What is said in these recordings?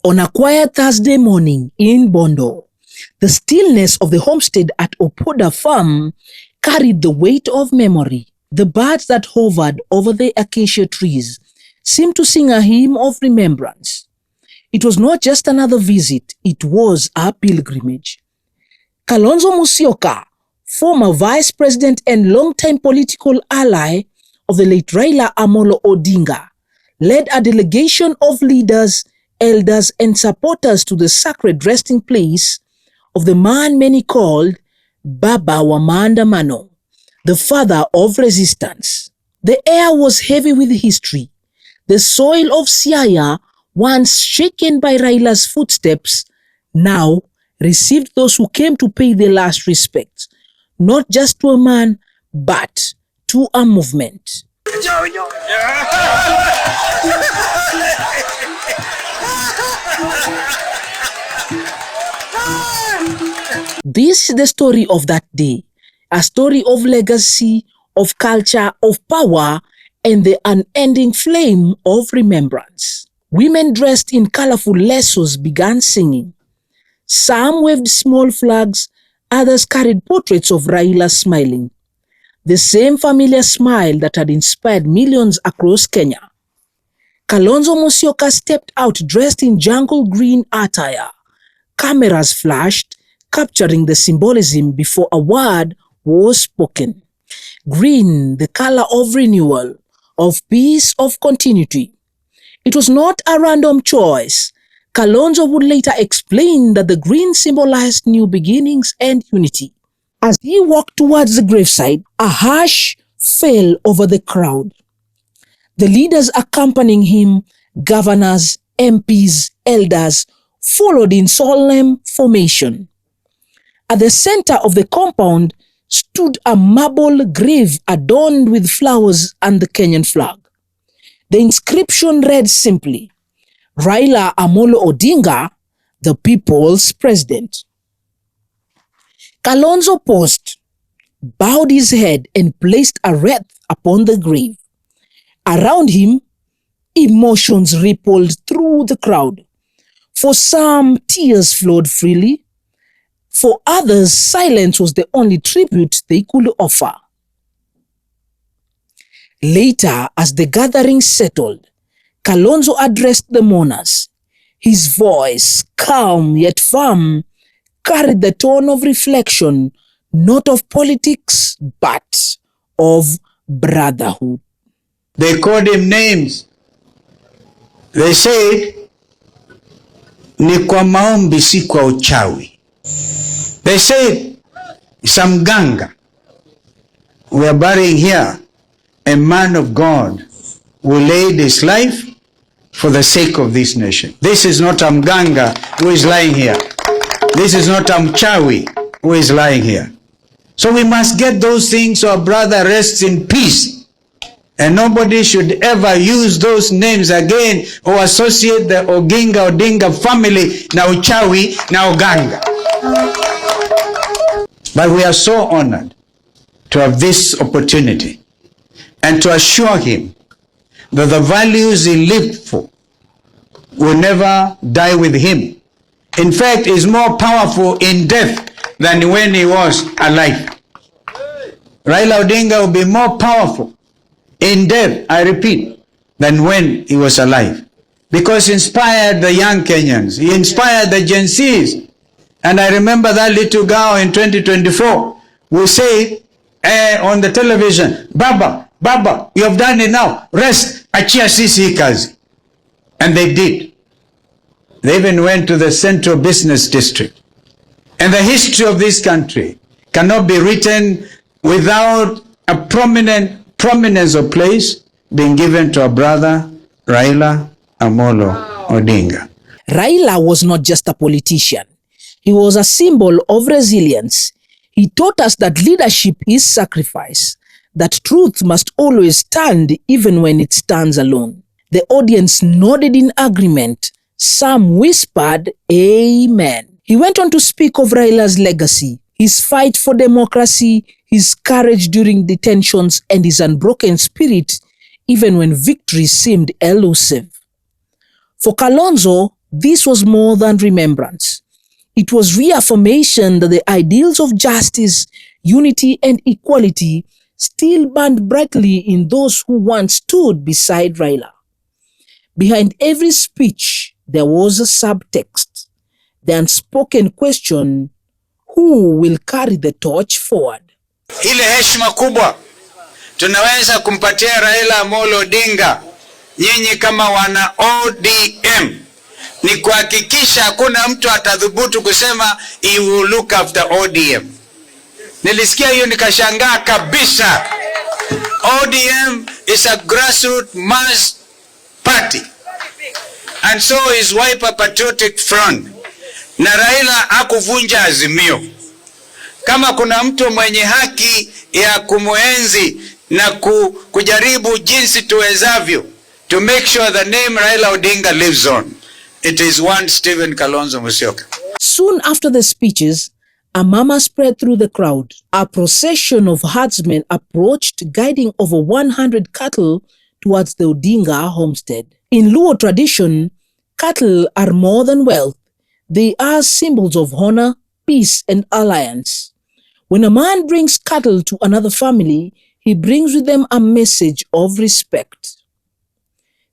On a quiet Thursday morning in Bondo, the stillness of the homestead at Oppoda Farm carried the weight of memory. The birds that hovered over the acacia trees seemed to sing a hymn of remembrance. It was not just another visit, it was a pilgrimage. Kalonzo Musyoka, former vice president and longtime political ally of the late Raila Amolo Odinga, led a delegation of leaders, elders, and supporters to the sacred resting place of the man many called Baba wa Maandamano, the father of resistance. The air was heavy with history. The soil of Siaya, once shaken by Raila's footsteps, now received those who came to pay their last respect, not just to a man, but to a movement. This is the story of that day, a story of legacy, of culture, of power, and the unending flame of remembrance. Women dressed in colorful lassos began singing. Some waved small flags, others carried portraits of Raila smiling. The same familiar smile that had inspired millions across Kenya. Kalonzo Musyoka stepped out dressed in jungle green attire. Cameras flashed, capturing the symbolism before a word was spoken. Green, the color of renewal, of peace, of continuity. It was not a random choice. Kalonzo would later explain that the green symbolized new beginnings and unity. As he walked towards the graveside, a hush fell over the crowd. The leaders accompanying him, governors, MPs, elders, followed in solemn formation. At the center of the compound stood a marble grave adorned with flowers and the Kenyan flag. The inscription read simply, Raila Amolo Odinga, the people's president. Kalonzo paused, bowed his head and placed a wreath upon the grave. Around him, emotions rippled through the crowd. For some, tears flowed freely. For others, silence was the only tribute they could offer. Later, as the gathering settled, Kalonzo addressed the mourners. His voice, calm yet firm, carried the tone of reflection, not of politics, but of brotherhood. They called him names. They said, ni kwa maombi si kwa uchawi. They said, some ganga. We are burying here a man of God who laid his life for the sake of this nation. This is not Mganga who is lying here. This is not Mchawi who is lying here. So we must get those things so our brother rests in peace. And nobody should ever use those names again or associate the Oginga Odinga family na uchawi na uganga. But we are so honored to have this opportunity and to assure him that the values he lived for will never die with him. In fact, is more powerful in death than when he was alive. Raila Odinga will be more powerful in death, I repeat, than when he was alive. Because he inspired the young Kenyans. He inspired the Gen Zs. And I remember that little girl in 2024 who said on the television, Baba, Baba, you have done it now. Rest, achia sisi kazi. And they did. They even went to the Central Business District. And the history of this country cannot be written without a prominence of place being given to our brother Raila Amolo Odinga. Raila was not just a politician. He was a symbol of resilience. He taught us that leadership is sacrifice, that truth must always stand even when it stands alone. The audience nodded in agreement. Some whispered, Amen. He went on to speak of Raila's legacy, his fight for democracy, his courage during detentions, and his unbroken spirit even when victory seemed elusive. For Kalonzo, This was more than remembrance. It was reaffirmation that the ideals of justice, unity, and equality still burned brightly in those who once stood beside Raila. Behind every speech, there was a subtext, the unspoken question, who will carry the torch forward? Ile heshima kubwa tunaweza kumpatia Raila Amolo Odinga, nyinyi kama wana ODM, ni kuhakikisha hakuna mtu atadhubutu kusema he will look after ODM. Nilisikia hiyo nikashangaa kabisa. ODM is a grassroots mass party, and so is Wiper Patriotic Front. Na Raila hakuvunja azimio. Kama kuna mtu mwenye haki ya kumuenzi na kujaribu jinsi tuwezavyo to make sure the name Raila Odinga lives on, it is one Stephen Kalonzo Musyoka. Soon after the speeches, a murmur spread through the crowd. A procession of herdsmen approached, guiding over 100 cattle towards the Odinga homestead. In Luo tradition, cattle are more than wealth. They are symbols of honor, peace, and alliance. When a man brings cattle to another family, he brings with them a message of respect.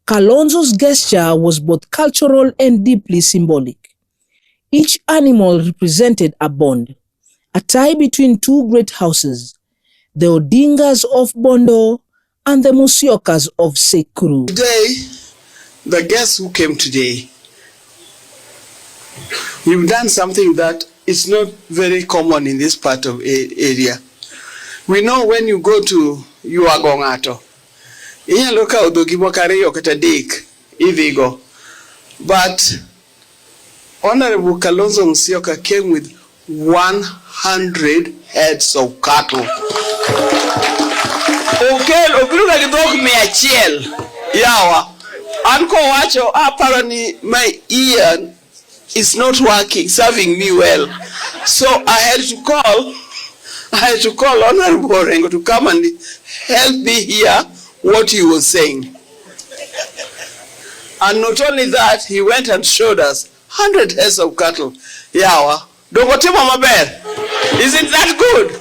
Kalonzo's gesture was both cultural and deeply symbolic. Each animal represented a bond, a tie between two great houses, the Odingas of Bondo and the Musyokas of Sekuru. Today, the guests who came today, you've done something that is not very common in this part of area. We know when you go to Yuagongato, but Honorable Kalonzo Musyoka came with 100 heads of cattle. Yawa, Anko Wacho, apparently my ear is not working, serving me well. So I had to call Honorable Orengo to come and help me hear what he was saying. And not only that, he went and showed us 100 heads of cattle. Yawa, Dogotimo Maber, isn't that good?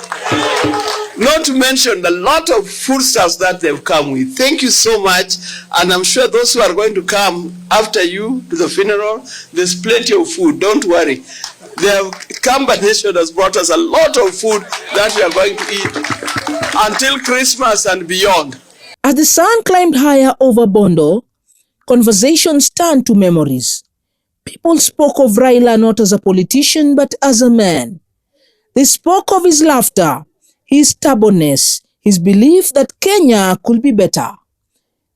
Not to mention the lot of foodstuffs that they've come with. Thank you so much. And I'm sure those who are going to come after you to the funeral, there's plenty of food. Don't worry. They have come, but Nation has brought us a lot of food that we are going to eat until Christmas and beyond. As the sun climbed higher over Bondo, conversations turned to memories. People spoke of Raila not as a politician, but as a man. They spoke of his laughter, his stubbornness, his belief that Kenya could be better.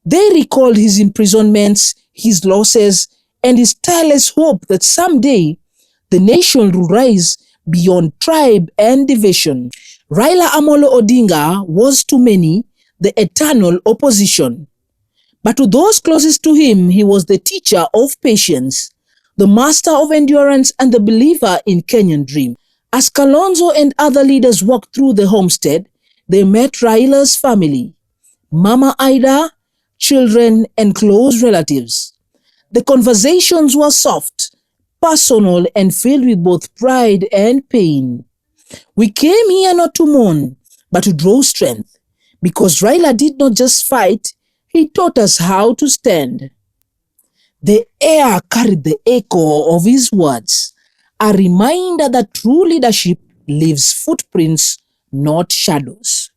They recalled his imprisonments, his losses, and his tireless hope that someday the nation will rise beyond tribe and division. Raila Amolo Odinga was to many the eternal opposition. But to those closest to him, he was the teacher of patience, the master of endurance, and the believer in Kenyan dream. As Kalonzo and other leaders walked through the homestead, they met Raila's family, Mama Ida, children, and close relatives. The conversations were soft, personal, and filled with both pride and pain. We came here not to mourn, but to draw strength, because Raila did not just fight, he taught us how to stand. The air carried the echo of his words, a reminder that true leadership leaves footprints, not shadows.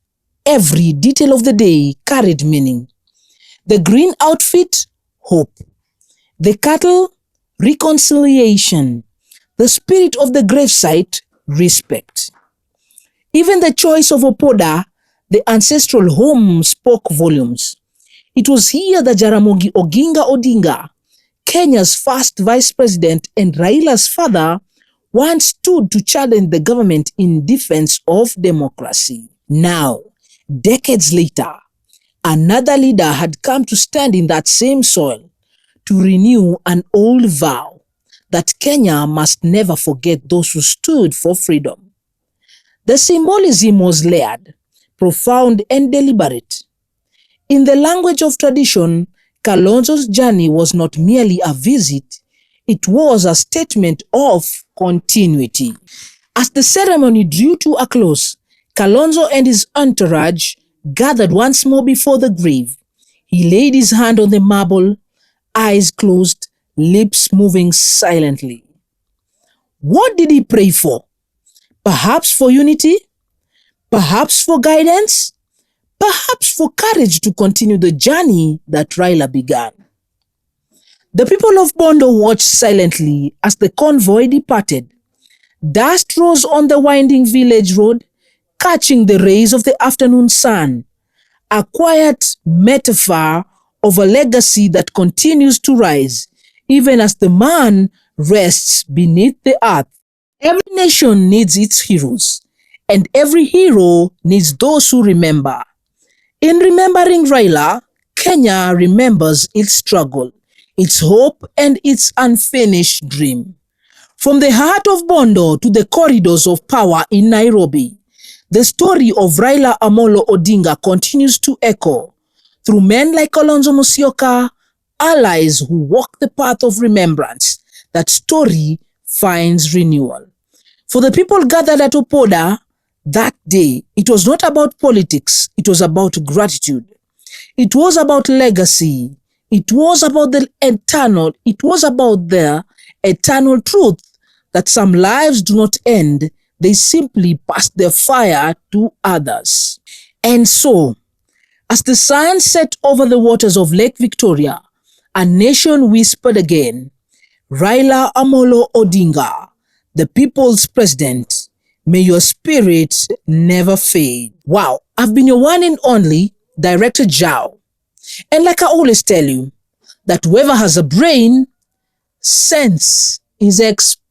Every detail of the day carried meaning. The green outfit, hope. The cattle, reconciliation. The spirit of the gravesite, respect. Even the choice of Oppoda, the ancestral home, spoke volumes. It was here that Jeramogi Oginga Odinga, Kenya's first vice president and Raila's father, once stood to challenge the government in defense of democracy. Now, decades later, another leader had come to stand in that same soil to renew an old vow that Kenya must never forget those who stood for freedom. The symbolism was layered, profound, and deliberate. In the language of tradition, Kalonzo's journey was not merely a visit, It was a statement of continuity. As the ceremony drew to a close, Kalonzo and his entourage gathered once more before the grave. He laid his hand on the marble, eyes closed, lips moving silently. What did he pray for? Perhaps for unity? Perhaps for guidance? Perhaps for courage to continue the journey that Raila began. The people of Bondo watched silently as the convoy departed. Dust rose on the winding village road, catching the rays of the afternoon sun, a quiet metaphor of a legacy that continues to rise, even as the man rests beneath the earth. Every nation needs its heroes, and every hero needs those who remember. In remembering Raila, Kenya remembers its struggle, its hope, and its unfinished dream. From the heart of Bondo to the corridors of power in Nairobi, the story of Raila Amolo Odinga continues to echo through men like Kalonzo Musyoka, allies who walk the path of remembrance. That story finds renewal. For the people gathered at Oppoda that day, it was not about politics, it was about gratitude. It was about legacy. It was about the eternal truth that some lives do not end, they simply pass their fire to others. And so, as the sun set over the waters of Lake Victoria, a nation whispered again, Raila Amolo Odinga, the people's president, may your spirit never fade. Wow, I've been your one and only Director JAO. And like I always tell you, that whoever has a brain, sense is expected.